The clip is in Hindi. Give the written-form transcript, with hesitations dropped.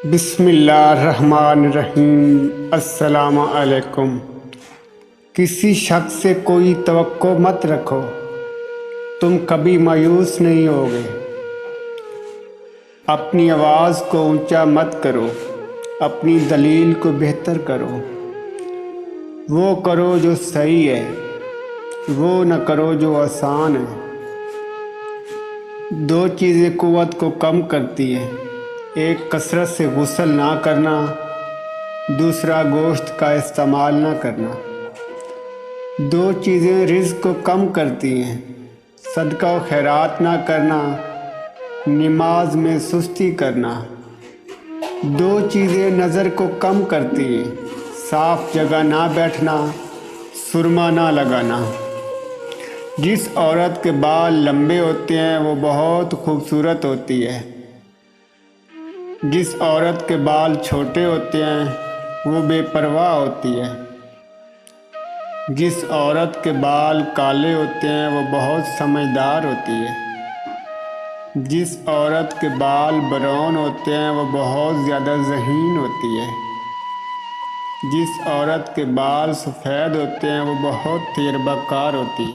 बिस्मिल्लाहिर्रहमानिर्रहीम। अस्सलामु अलैकुम। किसी शख्स से कोई तवक्को मत रखो, तुम कभी मायूस नहीं होगे। अपनी आवाज़ को ऊंचा मत करो, अपनी दलील को बेहतर करो। वो करो जो सही है, वो न करो जो आसान है। दो चीज़ें क़ुव्वत को कम करती हैं, एक कसरत से गुस्ल ना करना, दूसरा गोश्त का इस्तेमाल ना करना। दो चीज़ें रिज़्क़ को कम करती हैं, सदका व खैरात ना करना, नमाज में सुस्ती करना। दो चीज़ें नज़र को कम करती हैं, साफ जगह ना बैठना, सुरमा ना लगाना। जिस औरत के बाल लंबे होते हैं वो बहुत खूबसूरत होती है। जिस औरत के बाल छोटे होते हैं वो बेपरवाह होती है। जिस औरत के बाल काले होते हैं वो बहुत समझदार होती है। जिस औरत के बाल ब्राउन होते हैं वो बहुत ज़्यादा ज़हीन होती है। जिस औरत के बाल सफ़ेद होते हैं वो बहुत तजर्बाकार होती है।